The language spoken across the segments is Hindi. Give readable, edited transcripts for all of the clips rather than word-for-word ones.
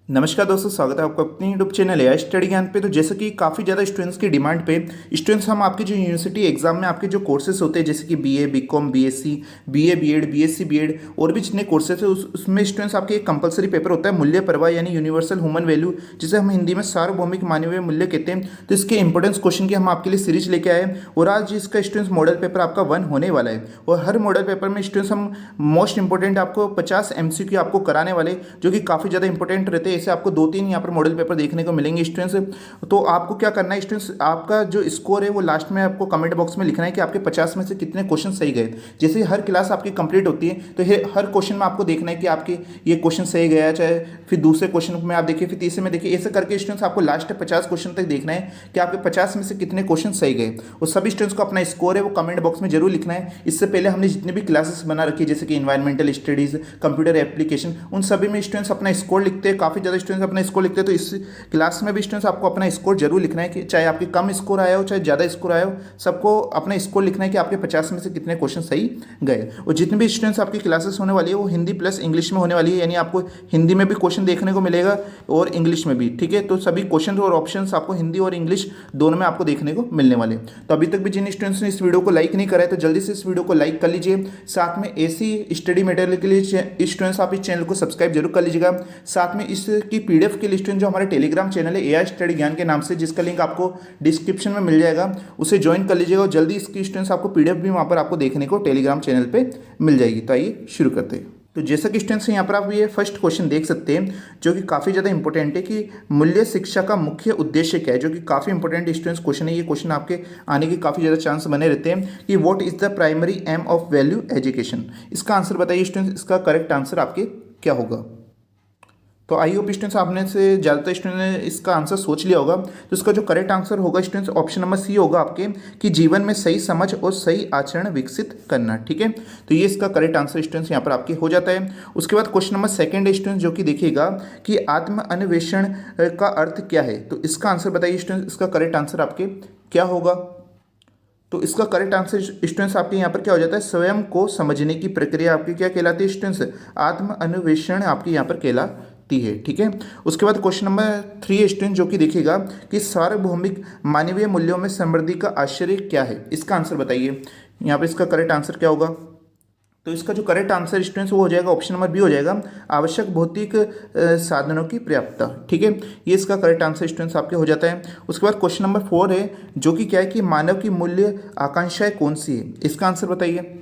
नमस्कार दोस्तों, स्वागत है आपका अपने यूट्यूब चैनल एआई स्टडी ज्ञान पे। तो जैसे कि काफ़ी ज़्यादा स्टूडेंट्स की डिमांड पे स्टूडेंट्स हम आपके जो यूनिवर्सिटी एग्जाम में आपके जो कोर्सेज होते हैं, जैसे कि BA, BCom, BSc, BA, BEd, BSc, BEd और भी जितने कोर्सेज है उसमें स्टूडेंट्स आपके एक कंपलसरी पेपर होता है मूल्य प्रवाह यानी यूनिवर्सल ह्यूमन वैल्यू, जिसे हम हिंदी में सार्वभौमिक मानवीय मूल्य कहते हैं। तो इसके इंपॉर्टेंस क्वेश्चन की हम आपके लिए सीरीज लेके आए हैं और आज इसका स्टूडेंट्स मॉडल पेपर आपका 1 होने वाला है। और हर मॉडल पेपर में स्टूडेंट्स हम मोस्ट इंपॉर्टेंट आपको 50 एमसीक्यू आपको कराने वाले, जो कि काफ़ी ज़्यादा इंपॉर्टेंट रहते हैं। ऐसे आपको 2-3 यहाँ पर मॉडल पेपर देखने को मिलेंगे स्टूडेंट्स। तो आपको क्या करना है स्टूडेंट्स, आपका जो स्कोर है वो लास्ट में आपको कमेंट बॉक्स में लिखना है कि आपके 50 में से कितने क्वेश्चन सही गए। जैसे हर क्लास आपकी कंप्लीट होती है तो हर क्वेश्चन में आपको देखना है कि आपके ये क्वेश्चन सही गया, चाहे फिर दूसरे क्वेश्चन में आप देखिए, फिर तीसरे में देखिए, ऐसे करके स्टूडेंट्स आपको लास्ट 50 क्वेश्चन तक देखना है कि आपके 50 में से कितने क्वेश्चन सही गए। और सभी स्टूडेंट्स को अपना स्कोर है वो कमेंट बॉक्स में जरूर लिखना है। इससे पहले हमने जितने भी क्लासेस बना रखी है, जैसे कि इन्वायरमेंटल स्टडीज, कंप्यूटर एप्लीकेशन, उन सभी में स्टूडेंट्स अपना स्कोर लिखते हैं। काफ़ी ज़्यादा स्टूडेंट्स अपना स्कोर लिखते हैं। तो इस क्लास में भी स्टूडेंट्स आपको अपना स्कोर जरूर लिखना है कि चाहे आपके कम स्कोर आया हो चाहे ज़्यादा स्कोर आया हो, सबको अपना स्कोर लिखना है कि आपके 50 में से कितने क्वेश्चन सही गए। और जितने भी स्टूडेंट्स आपकी क्लासेस होने वाली है वो हिंदी प्लस इंग्लिश में होने वाली है, यानी आपको हिंदी में भी क्वेश्चन देखने को मिलेगा और इंग्लिश में भी। ठीक है, तो सभी क्वेश्चन और ऑप्शन आपको हिंदी और इंग्लिश दोनों में आपको देखने को मिलने वाले। तो अभी तक भी जिन स्टूडेंट्स ने इस वीडियो को लाइक नहीं करा है तो जल्दी से इस वीडियो को लाइक कर लीजिए। साथ में ऐसी स्टडी मटेरियल के लिए स्टूडेंट्स आप इस चैनल को सब्सक्राइब जरूर कर लीजिएगा। साथ में इसकी पीडीएफ के लिए स्टूडेंट जो हमारे टेलीग्राम चैनल है एआई स्टडी ज्ञान के नाम से, जिसका लिंक आपको डिस्क्रिप्शन में मिल जाएगा, उसे ज्वाइन कर लीजिएगा और जल्दी इसकी स्टूडेंट्स आपको पीडीएफ भी वहां पर आपको देखने को टेलीग्राम चैनल पे मिल जाएगी। तो आइए शुरू करते हैं। तो जैसा कि स्टूडेंट्स यहाँ पर आप ये फर्स्ट क्वेश्चन देख सकते हैं, जो कि काफ़ी ज़्यादा इंपॉर्टेंट है कि मूल्य शिक्षा का मुख्य उद्देश्य क्या है, जो कि काफ़ी इंपॉर्टेंट स्टूडेंट्स क्वेश्चन है। ये क्वेश्चन आपके आने के काफ़ी ज़्यादा चांस बने रहते हैं कि what is the primary aim of value education. इसका आंसर बताइए स्टूडेंट्स, इसका करेक्ट आंसर आपके क्या होगा। तो आई होप स्टूडेंट्स आपने से ज़्यादातर स्टूडेंट ने इसका आंसर सोच लिया होगा। तो इसका जो करेक्ट आंसर होगा स्टूडेंट्स ऑप्शन नंबर सी होगा आपके, कि जीवन में सही समझ और सही आचरण विकसित करना। ठीक है, तो ये इसका करेक्ट आंसर स्टूडेंट्स यहाँ पर आपके हो जाता है। उसके बाद क्वेश्चन नंबर सेकंड स्टूडेंट्स, जो कि देखिएगा कि आत्म अन्वेषण का अर्थ क्या है। तो इसका आंसर बताइए स्टूडेंट्स, इसका करेक्ट आंसर आपके क्या होगा। तो इसका करेक्ट आंसर स्टूडेंट्स आपके यहाँ पर क्या हो जाता है, स्वयं को समझने की प्रक्रिया आपकी क्या कहलाती है स्टूडेंट्स, आत्म अन्वेषण आपके यहाँ पर कहलाती है। ठीक है, उसके बाद क्वेश्चन नंबर 3 स्टूडेंट, जो कि देखिएगा कि सार्वभौमिक मानवीय मूल्यों में समृद्धि का आश्चर्य क्या है। इसका आंसर बताइए यहाँ पर, इसका करेक्ट आंसर क्या होगा। तो इसका जो करेक्ट आंसर स्टूडेंट्स वो हो जाएगा ऑप्शन नंबर बी हो जाएगा, आवश्यक भौतिक साधनों की पर्याप्तता। ठीक है, ये इसका करेक्ट आंसर स्टूडेंट्स आपके हो जाता है। उसके बाद क्वेश्चन नंबर 4 है, जो कि क्या है कि मानव की मूल्य आकांक्षाएं कौन सी है। इसका आंसर बताइए।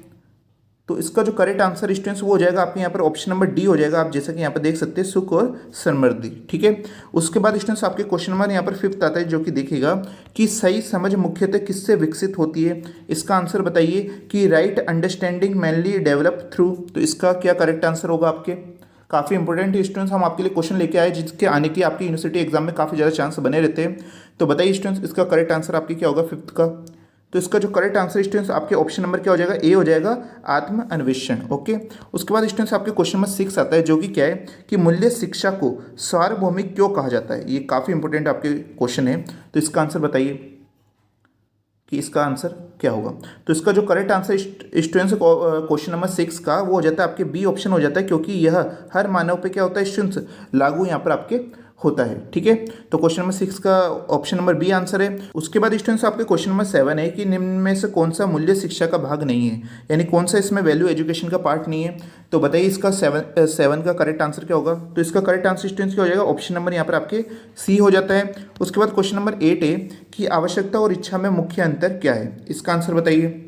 तो इसका जो करेक्ट आंसर स्टूडेंट्स वो हो जाएगा आपके यहाँ पर ऑप्शन नंबर डी हो जाएगा। आप जैसा कि यहाँ पर देख सकते हैं, सुख और समृद्धि। ठीक है, उसके बाद स्टूडेंट्स आपके क्वेश्चन नंबर यहाँ पर 5th आता है, जो कि देखिएगा कि सही समझ मुख्यतः किससे विकसित होती है। इसका आंसर बताइए कि right understanding mainly develop through. तो इसका क्या करेक्ट आंसर होगा आपके। काफ़ी इंपॉर्टेंट स्टूडेंट्स हम आपके लिए क्वेश्चन लेके आए, जिसके आने की आपकी यूनिवर्सिटी एग्जाम में काफ़ी ज़्यादा चांस बने रहते हैं। तो बताइए स्टूडेंट्स, इसका करेक्ट आंसर आपकी क्या होगा 5th का। तो इसका जो करेक्ट आंसर स्टूडेंट्स आपके ऑप्शन नंबर क्या हो जाएगा, ए हो जाएगा, आत्म अन्वेषण। ओके, उसके बाद स्टूडेंट्स आपके क्वेश्चन नंबर 6 आता है, जो कि क्या है कि मूल्य शिक्षा को सार्वभौमिक क्यों कहा जाता है। ये काफ़ी इंपॉर्टेंट आपके क्वेश्चन है। तो इसका आंसर बताइए कि इसका आंसर क्या होगा। तो इसका जो correct answer students question number 6 का वो हो जाता है आपके बी ऑप्शन हो जाता है, क्योंकि यह हर मानव पे क्या होता है स्टूडेंट्स, लागू यहाँ पर आपके होता है। ठीक है, तो क्वेश्चन नंबर 6 का ऑप्शन नंबर बी आंसर है। उसके बाद स्टूडेंट्स आपके क्वेश्चन नंबर 7 है कि निम्न में से कौन सा मूल्य शिक्षा का भाग नहीं है, यानी कौन सा इसमें वैल्यू एजुकेशन का पार्ट नहीं है। तो बताइए इसका 7 का करेक्ट आंसर क्या होगा। तो इसका करेक्ट आंसर स्टूडेंट्स क्या हो जाएगा, ऑप्शन नंबर यहाँ पर आपके सी हो जाता है। उसके बाद क्वेश्चन नंबर 8 है कि आवश्यकता और इच्छा में मुख्य अंतर क्या है। इसका आंसर बताइए।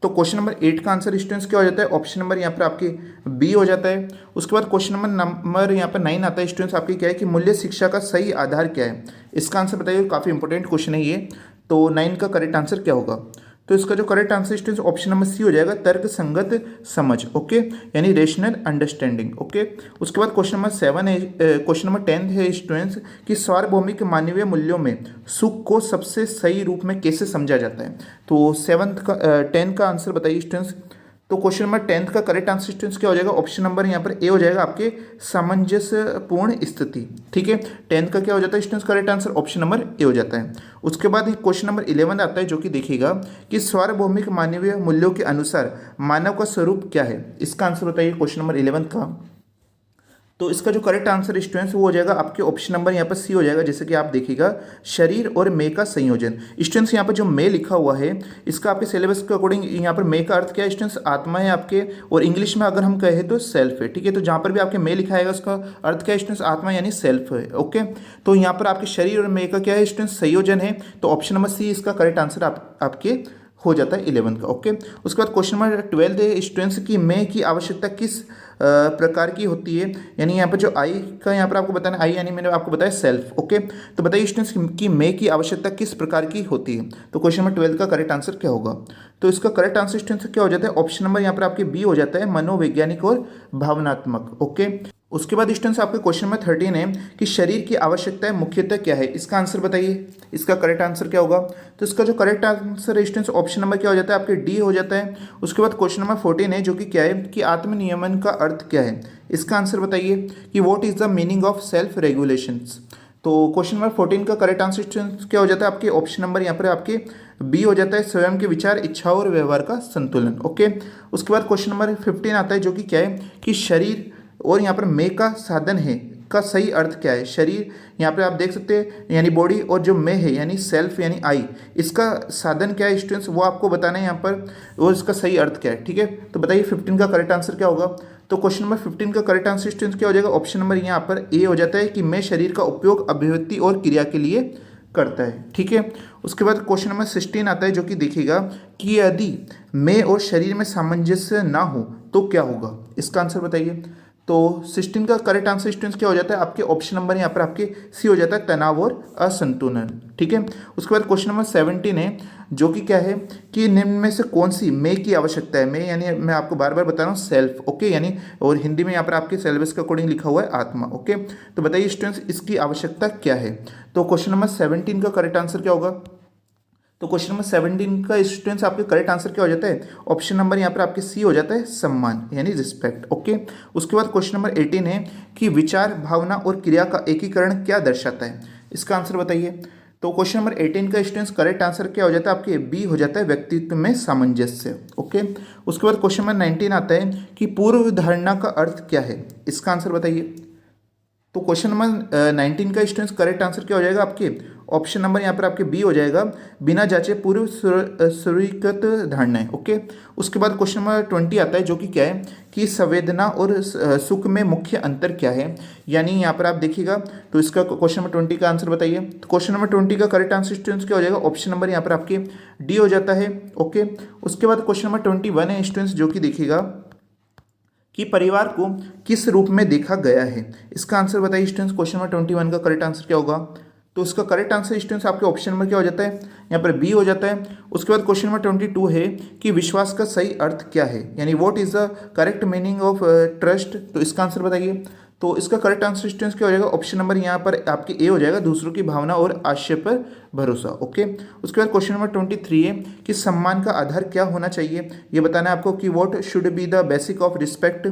तो क्वेश्चन नंबर 8 का आंसर स्टूडेंट्स क्या हो जाता है, ऑप्शन नंबर यहाँ पर आपके बी हो जाता है। उसके बाद क्वेश्चन नंबर यहाँ पर 9 आता है स्टूडेंट्स आपके, क्या है कि मूल्य शिक्षा का सही आधार क्या है। इसका आंसर बताइए, काफ़ी इंपॉर्टेंट क्वेश्चन है ये। तो 9 का करेक्ट आंसर क्या होगा। तो इसका जो correct answer students option number C हो जाएगा, तर्क संगत समझ। ओके, यानी रेशनल अंडरस्टैंडिंग। ओके, उसके बाद क्वेश्चन नंबर 7 है, क्वेश्चन नंबर 10 है स्टूडेंट्स कि सार्वभौमिक मानवीय मूल्यों में सुख को सबसे सही रूप में कैसे समझा जाता है। तो 10 का आंसर बताइए स्टूडेंट्स। तो क्वेश्चन नंबर 10 का करेक्ट आंसर स्टूडेंट्स क्या हो जाएगा, ऑप्शन नंबर यहाँ पर ए हो जाएगा, आपके सामंजस्यपूर्ण स्थिति। ठीक है, 10 का क्या हो जाता है students correct answer, option number A हो जाता है। उसके बाद क्वेश्चन नंबर 11 आता है, जो कि देखिएगा कि सार्वभौमिक मानवीय मूल्यों के अनुसार मानव का स्वरूप क्या है। इसका आंसर बताइए क्वेश्चन नंबर 11 का। तो इसका जो करेक्ट आंसर स्टूडेंट्स वो हो जाएगा आपके ऑप्शन नंबर यहाँ पर सी हो जाएगा। जैसे कि आप देखिएगा शरीर और मे का संयोजन। स्टूडेंट्स यहाँ पर जो मे लिखा हुआ है इसका आपके सिलेबस के अकॉर्डिंग यहाँ पर मे का अर्थ क्या है स्टूडेंट्स, आत्मा है आपके, और इंग्लिश में अगर हम कहें तो सेल्फ है। ठीक है, तो जहाँ पर भी आपके मे लिखा है उसका अर्थ क्या है स्टूडेंट्स, आत्मा यानी सेल्फ है। ओके, तो यहाँ पर आपके शरीर और मे का क्या है स्टूडेंट्स, संयोजन है। तो ऑप्शन नंबर सी इसका करेक्ट आंसर आपके हो जाता है 11 का। ओके, उसके बाद क्वेश्चन नंबर 12 है स्टूडेंट्स की मे की आवश्यकता किस प्रकार की होती है। यानी यहाँ पर जो आई का यहाँ पर आपको बताना, आई यानी मैंने आपको बताया सेल्फ। ओके, तो बताइए स्टूडेंट्स की मे की आवश्यकता किस प्रकार की होती है। तो क्वेश्चन नंबर 12 का करेक्ट आंसर क्या होगा। तो इसका करेक्ट आंसर स्टूडेंट्स क्या हो जाता है, ऑप्शन नंबर यहाँ पर आपके बी हो जाता है, मनोवैज्ञानिक और भावनात्मक। ओके, उसके बाद स्टूडेंट्स आपके क्वेश्चन नंबर 13 है कि शरीर की आवश्यकताएं मुख्यतः क्या है। इसका आंसर बताइए, इसका करेक्ट आंसर क्या होगा। तो इसका जो करेक्ट आंसर है स्टूडेंट्स ऑप्शन नंबर क्या हो जाता है आपके डी हो जाता है। उसके बाद क्वेश्चन नंबर 14 है जो कि क्या है कि आत्मनियमन का अर्थ क्या है। इसका आंसर बताइए कि what is the meaning of self regulations. तो क्वेश्चन नंबर 14 का करेक्ट आंसर स्टूडेंट्स क्या हो जाता है आपके ऑप्शन नंबर यहाँ पर आपके बी हो जाता है, स्वयं के विचार, इच्छाओं और व्यवहार का संतुलन। ओके, उसके बाद क्वेश्चन नंबर 15 आता है जो कि क्या है कि शरीर और यहाँ पर मे का साधन है का सही अर्थ क्या है। शरीर यहाँ पे आप देख सकते हैं यानी बॉडी, और जो मे है यानी सेल्फ यानी आई, इसका साधन क्या है स्टूडेंट्स वो आपको बताना है यहाँ पर, और इसका सही अर्थ क्या है। ठीक है, तो बताइए 15 का करेक्ट आंसर क्या होगा। तो क्वेश्चन नंबर 15 का करेक्ट आंसर स्टूडेंट्स क्या हो जाएगा, ऑप्शन नंबर यहाँ पर ए हो जाता है कि मैं शरीर का उपयोग अभिव्यक्ति और क्रिया के लिए करता है। ठीक है, उसके बाद क्वेश्चन नंबर 16 आता है जो कि देखिएगा कि यदि मैं और शरीर में सामंजस्य ना हो तो क्या होगा। इसका आंसर बताइए। तो 16 का करेक्ट आंसर स्टूडेंट्स क्या हो जाता है आपके ऑप्शन नंबर यहाँ पर आपके सी हो जाता है, तनाव और असंतुलन। ठीक है, उसके बाद क्वेश्चन नंबर 17 है जो कि क्या है कि निम्न में से कौन सी मे की आवश्यकता है। मे यानी मैं आपको बार बार बता रहा हूँ सेल्फ। ओके, यानी और हिंदी में यहाँ पर आपके सिलेबस के अकॉर्डिंग लिखा हुआ है आत्मा। ओके, तो बताइए स्टूडेंट्स इसकी आवश्यकता क्या है। तो क्वेश्चन नंबर 17 का करेक्ट आंसर क्या होगा। तो क्वेश्चन नंबर 17 का स्टूडेंट्स आपके करेक्ट आंसर क्या हो जाता है, ऑप्शन नंबर यहाँ पर आपके सी हो जाता है, सम्मान यानी रिस्पेक्ट। ओके, उसके बाद क्वेश्चन नंबर 18 है कि विचार, भावना और क्रिया का एकीकरण क्या दर्शाता है। इसका आंसर बताइए। तो क्वेश्चन नंबर 18 का स्टूडेंट्स करेक्ट आंसर क्या हो जाता है आपके बी हो जाता है, व्यक्तित्व में सामंजस्य। ओके, उसके बाद क्वेश्चन नंबर 19 आता है कि पूर्व धारणा का अर्थ क्या है। इसका आंसर बताइए। तो क्वेश्चन नंबर 19 का स्टूडेंट्स करेक्ट आंसर क्या हो जाएगा आपके ऑप्शन नंबर यहाँ पर आपके बी हो जाएगा, बिना जांचे पूर्व स्वीकृत धारणाएं। ओके, उसके बाद क्वेश्चन नंबर 20 आता है जो कि क्या है कि संवेदना और सुख में मुख्य अंतर क्या है। यानी यहाँ पर आप देखिएगा तो इसका क्वेश्चन नंबर 20 का आंसर बताइए। तो क्वेश्चन नंबर 20 का करेक्ट आंसर स्टूडेंट्स क्या हो जाएगा, ऑप्शन नंबर यहाँ पर आपके डी हो जाता है। ओके, उसके बाद क्वेश्चन नंबर 21 है स्टूडेंट्स जो कि देखिएगा कि परिवार को किस रूप में देखा गया है। इसका आंसर बताइए स्टूडेंट्स। क्वेश्चन नंबर 21 का करेक्ट आंसर क्या होगा। तो इसका करेक्ट आंसर स्टूडेंट्स आपके ऑप्शन नंबर क्या हो जाता है, यहाँ पर बी हो जाता है। उसके बाद क्वेश्चन नंबर 22 है कि विश्वास का सही अर्थ क्या है, यानी what is the correct meaning of trust. तो इसका आंसर बताइए। तो इसका करेक्ट आंसर स्टूडेंट्स क्या हो जाएगा, ऑप्शन नंबर यहाँ पर आपके ए हो जाएगा, दूसरों की भावना और आशय पर भरोसा। ओके, उसके बाद क्वेश्चन नंबर 23 है कि सम्मान का आधार क्या होना चाहिए, ये बताना है आपको कि what should be the basic of respect.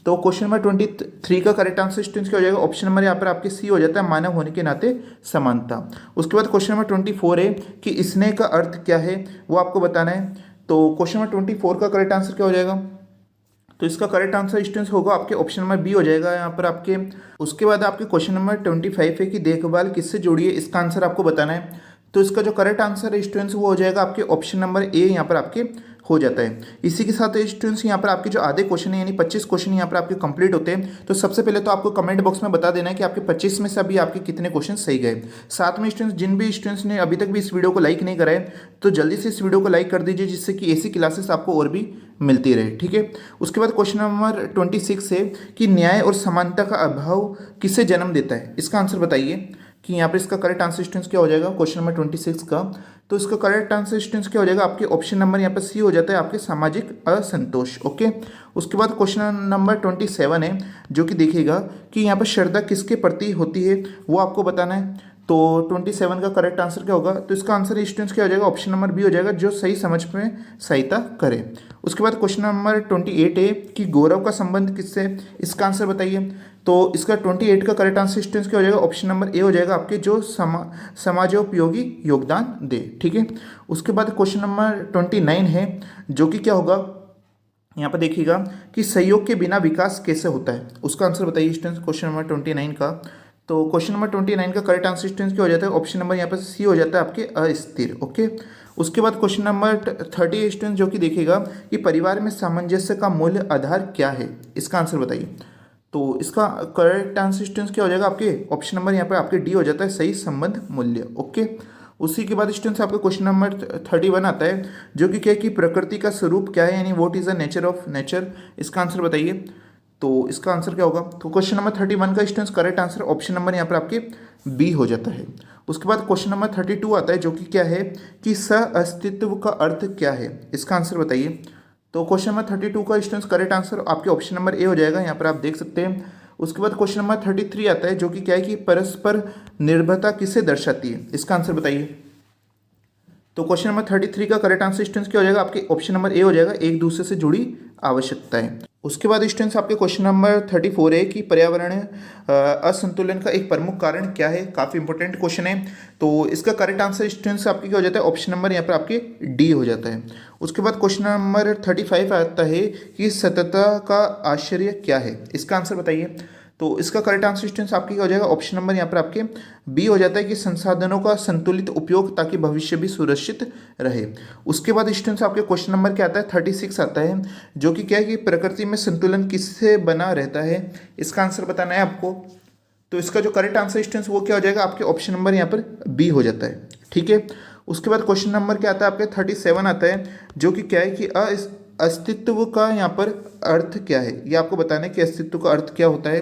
तो क्वेश्चन नंबर 23 का करेक्ट आंसर स्टूडेंट्स क्या हो जाएगा, ऑप्शन नंबर यहाँ पर आपके सी हो जाता है, मानव होने के नाते समानता। उसके बाद क्वेश्चन नंबर 24 है कि स्नेह का अर्थ क्या है, वो आपको बताना है। तो क्वेश्चन नंबर 24 का करेक्ट आंसर क्या हो जाएगा। तो इसका करेक्ट आंसर स्टूडेंट्स होगा आपके ऑप्शन नंबर बी हो जाएगा यहाँ पर आपके। उसके बाद आपके क्वेश्चन नंबर 25 है कि देखभाल किससे जुड़ी है, इसका आंसर आपको बताना है। तो इसका जो करेक्ट आंसर है स्टूडेंट्स वो हो जाएगा आपके ऑप्शन नंबर ए यहाँ पर आपके हो जाता है। इसी के साथ स्टूडेंट्स यहाँ पर आपके जो आधे क्वेश्चन है यानी 25 क्वेश्चन यहाँ पर आपके कंप्लीट होते हैं। तो सबसे पहले तो आपको कमेंट बॉक्स में बता देना है कि आपके 25 में से अभी आपके कितने क्वेश्चन सही गए। साथ में स्टूडेंट्स जिन भी स्टूडेंट्स ने अभी तक भी इस वीडियो को लाइक नहीं करा है तो जल्दी से इस वीडियो को लाइक कर दीजिए, जिससे कि ऐसी क्लासेस आपको और भी मिलती रहे। ठीक है, उसके बाद क्वेश्चन नंबर 26 है कि न्याय और समानता का अभाव किसे जन्म देता है। इसका आंसर बताइए कि यहाँ पर इसका करेक्ट आंसर स्टूडेंट्स क्या हो जाएगा क्वेश्चन नंबर 26 का। तो इसका करेक्ट आंसर स्टूडेंट्स क्या हो जाएगा आपके ऑप्शन नंबर यहाँ पर सी हो जाता है, आपके सामाजिक असंतोष। ओके, उसके बाद क्वेश्चन नंबर 27 है जो कि देखिएगा कि यहाँ पर श्रद्धा किसके प्रति होती है, वो आपको बताना है। तो 27 का करेक्ट आंसर क्या होगा। तो इसका आंसर स्टूडेंट्स क्या हो जाएगा, ऑप्शन नंबर बी हो जाएगा, जो सही समझ में सहायता करे। उसके बाद क्वेश्चन नंबर 28 है कि गौरव का संबंध किससे, इसका आंसर बताइए। तो इसका 28 का करेक्ट आंसर स्टूडेंट्स क्या हो जाएगा, ऑप्शन नंबर ए हो जाएगा आपके, जो समाजोपयोगी योगदान दे। ठीक है, उसके बाद क्वेश्चन नंबर 29 है जो कि क्या होगा यहाँ पर देखिएगा कि सहयोग के बिना विकास कैसे होता है, उसका आंसर बताइए स्टूडेंट्स क्वेश्चन नंबर 29 का। तो क्वेश्चन नंबर 29 का करेक्ट आंसर स्टूडेंट्स क्या हो जाता है, ऑप्शन नंबर यहाँ पर सी हो जाता है आपके अस्थिर। ओके, उसके बाद क्वेश्चन नंबर 30 स्टूडेंट्स जो कि देखिएगा कि परिवार में सामंजस्य का मूल्य आधार क्या है, इसका आंसर बताइए। तो इसका करेक्ट आंसर स्टूडेंट्स क्या हो जाएगा आपके, ऑप्शन नंबर यहाँ पर आपके डी हो जाता है सही संबंध मूल्य। ओके, उसी के बाद स्टूडेंट्स आपका क्वेश्चन नंबर 31 आता है जो कि क्या है कि प्रकृति का स्वरूप क्या है, यानी what is the nature of nature, इसका आंसर बताइए। तो इसका आंसर क्या होगा, तो क्वेश्चन नंबर 31 का students correct answer option number यहाँ पर आपके बी हो जाता है। उसके बाद क्वेश्चन नंबर 32 आता है जो कि क्या है कि सह अस्तित्व का अर्थ क्या है, इसका आंसर बताइए। तो क्वेश्चन नंबर 32 का स्टूडेंट्स करेक्ट आंसर आपके ऑप्शन नंबर ए हो जाएगा, यहाँ पर आप देख सकते हैं। उसके बाद क्वेश्चन नंबर 33 आता है जो कि क्या है कि परस्पर निर्भरता किसे दर्शाती है, इसका आंसर बताइए। तो क्वेश्चन नंबर 33 का करेक्ट आंसर स्टूडेंट्स क्या हो जाएगा, आपके ऑप्शन नंबर ए हो जाएगा, एक दूसरे से जुड़ी आवश्यकताएं। उसके बाद स्टूडेंट्स आपके क्वेश्चन नंबर 34 है कि पर्यावरण असंतुलन का एक प्रमुख कारण क्या है, काफ़ी इंपॉर्टेंट क्वेश्चन है। तो इसका करेक्ट आंसर स्टूडेंट्स आपके क्या हो जाता है, ऑप्शन नंबर यहाँ पर आपके डी हो जाता है। उसके बाद क्वेश्चन नंबर 35 आता है कि सततता का आश्चर्य क्या है, इसका आंसर बताइए। तो इसका करेक्ट आंसर स्टूडेंट्स आपकी क्या हो जाएगा, ऑप्शन नंबर यहाँ पर आपके बी हो जाता है कि संसाधनों का संतुलित उपयोग ताकि भविष्य भी सुरक्षित रहे। उसके बाद स्टूडेंट्स आपके क्वेश्चन नंबर क्या आता है, 36 आता है जो कि क्या है कि प्रकृति में संतुलन किससे बना रहता है, इसका आंसर बताना है आपको। तो इसका जो करेक्ट आंसर स्टूडेंट्स वो क्या हो जाएगा, आपके ऑप्शन नंबर यहाँ पर बी हो जाता है। ठीक है, उसके बाद क्वेश्चन नंबर क्या आता है आपके 37 आता है जो कि क्या है कि अस्तित्व का यहाँ पर अर्थ क्या है, ये आपको बताना है कि अस्तित्व का अर्थ क्या होता है।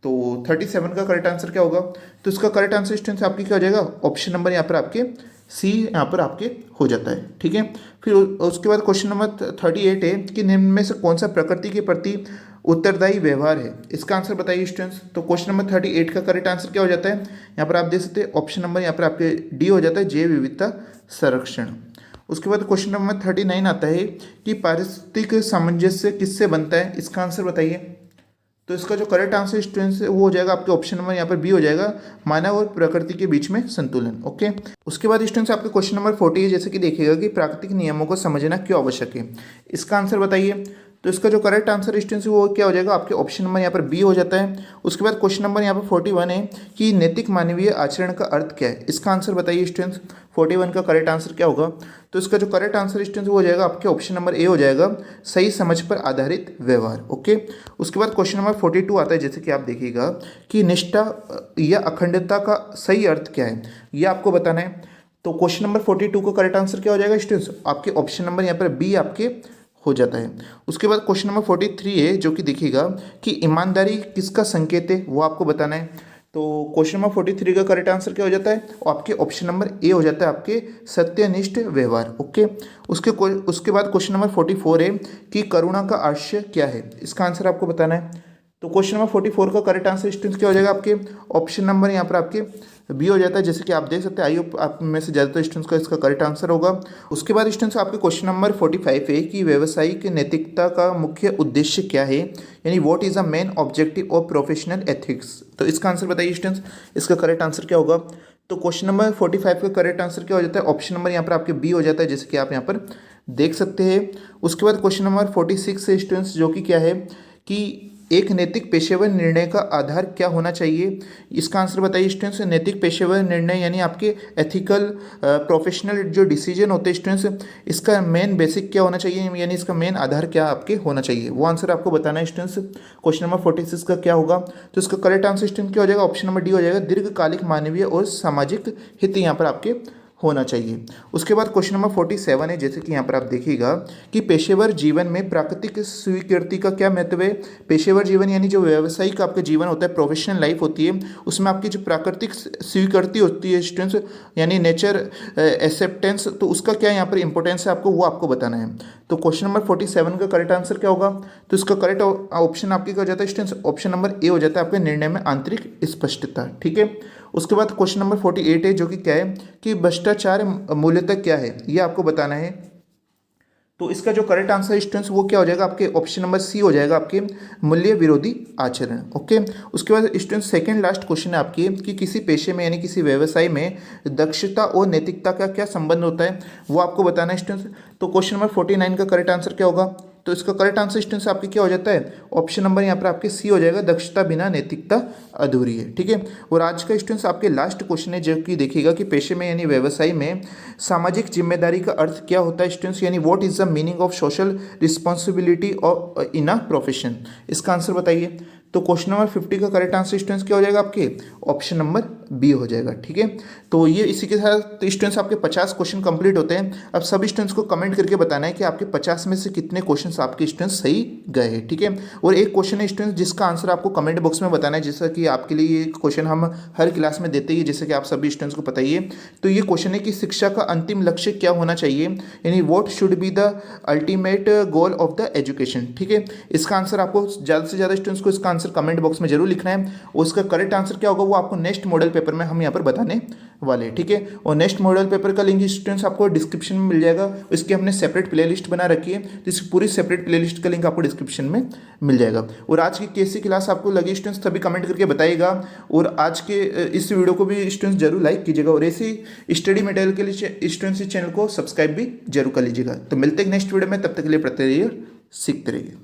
तो 37 का करेक्ट आंसर क्या होगा, तो इसका करेक्ट आंसर स्टूडेंट्स आपकी क्या हो जाएगा, ऑप्शन नंबर यहाँ पर आपके सी यहाँ पर आपके हो जाता है। ठीक है, फिर उसके बाद क्वेश्चन नंबर 38 है कि निम्न में से कौन सा प्रकृति के प्रति उत्तरदायी व्यवहार है, इसका आंसर बताइए स्टूडेंट्स। तो क्वेश्चन नंबर 38 का करेक्ट आंसर क्या हो जाता है, यहाँ पर आप देख सकते हैं ऑप्शन नंबर यहाँ पर आपके डी हो जाता है, जैव विविधता संरक्षण। उसके बाद क्वेश्चन नंबर 39 आता है कि पारिस्थितिक सामंजस्य किससे बनता है, इसका आंसर बताइए। तो इसका जो करेक्ट आंसर स्टूडेंट्स है वो हो जाएगा आपके ऑप्शन नंबर यहाँ पर बी हो जाएगा, मानव और प्रकृति के बीच में संतुलन। ओके, उसके बाद स्टूडेंट्स आपके क्वेश्चन नंबर 40 है जैसे कि देखिएगा कि प्राकृतिक नियमों को समझना क्यों आवश्यक है, इसका आंसर बताइए। तो इसका जो करेक्ट आंसर स्टूडेंट्स वो क्या हो जाएगा, आपके ऑप्शन नंबर यहाँ पर बी हो जाता है। उसके बाद क्वेश्चन नंबर यहाँ पर 41 है कि नैतिक मानवीय आचरण का अर्थ क्या है, इसका आंसर बताइए स्टूडेंट्स। 41 का करेक्ट आंसर क्या होगा, तो इसका जो करेक्ट आंसर स्टूडेंट्स वो हो जाएगा आपके ऑप्शन नंबर ए हो जाएगा, सही समझ पर आधारित व्यवहार। ओके, उसके बाद क्वेश्चन नंबर 42 आता है जैसे कि आप देखिएगा कि निष्ठा या अखंडता का सही अर्थ क्या है, ये आपको बताना है। तो क्वेश्चन नंबर 42 का करेक्ट आंसर क्या हो जाएगा स्टूडेंट्स, आपके ऑप्शन नंबर यहाँ पर बी आपके हो जाता है। उसके बाद क्वेश्चन नंबर 43 है जो कि देखिएगा कि ईमानदारी किसका संकेत है, वो आपको बताना है। तो क्वेश्चन नंबर 43 का करेक्ट आंसर क्या हो जाता है, आपके ऑप्शन नंबर ए हो जाता है, आपके सत्यनिष्ठ व्यवहार। ओके, उसके बाद क्वेश्चन नंबर 44 है कि करुणा का आशय क्या है, इसका आंसर आपको बताना है। तो क्वेश्चन नंबर 44 का करेक्ट आंसर स्टूडेंट्स क्या हो जाएगा, आपके ऑप्शन नंबर यहाँ पर आपके बी हो जाता है, जैसे कि आप देख सकते हैं। आई होप आप में से ज़्यादातर स्टूडेंट्स का इसका करेक्ट आंसर होगा। उसके बाद स्टूडेंट्स आपके क्वेश्चन नंबर 45 है कि व्यावसायिक नैतिकता का मुख्य उद्देश्य क्या है, यानी what is a main objective of professional ethics, तो इसका आंसर बताइए स्टूडेंट्स, इसका करेक्ट आंसर क्या होगा। तो क्वेश्चन नंबर 45 का करेक्ट आंसर क्या हो जाता है, ऑप्शन नंबर यहाँ पर आपके बी हो जाता है, जैसे कि आप यहाँ पर देख सकते हैं। उसके बाद क्वेश्चन नंबर 46 से स्टूडेंट्स जो कि क्या है कि एक नैतिक पेशेवर निर्णय का आधार क्या होना चाहिए, इसका आंसर बताइए स्टूडेंट्स। नैतिक पेशेवर निर्णय यानी आपके एथिकल प्रोफेशनल जो डिसीजन होते हैं स्टूडेंट्स, इसका मेन बेसिक क्या होना चाहिए, यानी इसका मेन आधार क्या आपके होना चाहिए, वो आंसर आपको बताना है स्टूडेंट्स। क्वेश्चन नंबर 46 का क्या होगा, तो इसका करेक्ट आंसर स्टूडेंट क्या हो जाएगा, ऑप्शन नंबर डी हो जाएगा, दीर्घकालिक मानवीय और सामाजिक हित यहाँ पर आपके होना चाहिए। उसके बाद क्वेश्चन नंबर 47 है जैसे कि यहाँ पर आप देखिएगा कि पेशेवर जीवन में प्राकृतिक स्वीकृति का क्या महत्व है। पेशेवर जीवन यानी जो व्यावसायिक आपका जीवन होता है, प्रोफेशनल लाइफ होती है, उसमें आपकी जो प्राकृतिक स्वीकृति होती है स्टूडेंट्स, यानी नेचर एक्सेप्टेंस, तो उसका क्या यहाँ पर इंपॉर्टेंस है आपको, वो आपको बताना है। तो क्वेश्चन नंबर 47 का करेक्ट आंसर क्या होगा, तो इसका करेक्ट ऑप्शन आपके क्या हो जाता है स्टूडेंट्स, ऑप्शन नंबर ए हो जाता है, आपके निर्णय में आंतरिक स्पष्टता। ठीक है, उसके बाद क्वेश्चन नंबर 48 है जो कि क्या है कि भ्रष्टाचार मूल्यतः क्या है, ये आपको बताना है। तो इसका जो करेक्ट आंसर स्टूडेंट्स वो क्या हो जाएगा, आपके ऑप्शन नंबर सी हो जाएगा, आपके मूल्य विरोधी आचरण। ओके, उसके बाद स्टूडेंट्स सेकंड लास्ट क्वेश्चन है आपकी कि किसी पेशे में यानी किसी व्यवसाय में दक्षता और नैतिकता का क्या संबंध होता है, वो आपको बताना है स्टूडेंट्स। तो क्वेश्चन नंबर 49 का करेक्ट आंसर क्या होगा, तो इसका करेक्ट आंसर स्टूडेंट्स आपके क्या हो जाता है, ऑप्शन नंबर यहाँ पर आपके सी हो जाएगा, दक्षता बिना नैतिकता अधूरी है। ठीक है, और आज का स्टूडेंट्स आपके लास्ट क्वेश्चन है जो कि देखिएगा कि पेशे में यानी व्यवसाय में सामाजिक जिम्मेदारी का अर्थ क्या होता है स्टूडेंट्स, यानी what is the meaning of social responsibility of in a profession. इसका आंसर बताइए। तो क्वेश्चन नंबर 50 का करेक्ट आंसर स्टूडेंट्स क्या हो जाएगा आपके, ऑप्शन नंबर बी हो जाएगा। ठीक है, तो ये इसी के साथ स्टूडेंट्स आपके 50 क्वेश्चन कंप्लीट होते हैं। अब सभी स्टूडेंट्स को कमेंट करके बताना है कि आपके 50 में से कितने क्वेश्चंस आपके स्टूडेंट्स सही गए हैं। ठीक है, और एक क्वेश्चन है स्टूडेंट्स जिसका आंसर आपको कमेंट बॉक्स में बताना है, जैसा कि आपके लिए ये क्वेश्चन हम हर क्लास में देते ही, जैसे कि आप सभी स्टूडेंट्स को पता ही है। तो ये क्वेश्चन है कि शिक्षा का अंतिम लक्ष्य क्या होना चाहिए, यानी what should be the ultimate goal of the education. ठीक है, इसका आंसर आपको ज़्यादा से ज़्यादा स्टूडेंट्स को इसका आंसर कमेंट बॉक्स में जरूर लिखना है, और उसका करेक्ट आंसर क्या होगा वो आपको नेक्स्ट मॉडल पेपर में हम यहाँ पर बताने वाले हैं। ठीक है, और नेक्स्ट मॉडल पेपर का लिंक स्टूडेंट्स आपको डिस्क्रिप्शन में मिल जाएगा। इसकी हमने सेपरेट प्लेलिस्ट बना रखी है, तो इस पूरी सेपरेट प्लेलिस्ट का लिंक आपको डिस्क्रिप्शन में मिल जाएगा। और आज की कैसी क्लास आपको लगी स्टूडेंट्स सभी कमेंट करके बताइएगा, और आज के इस वीडियो को भी स्टूडेंट्स जरूर लाइक कीजिएगा, और ऐसी स्टडी मटेरियल के लिए स्टूडेंट्स इस चैनल को सब्सक्राइब भी जरूर कर लीजिएगा। तो मिलते हैं नेक्स्ट वीडियो में, तब तक के लिए पढ़ते रहिए, सीखते रहिए।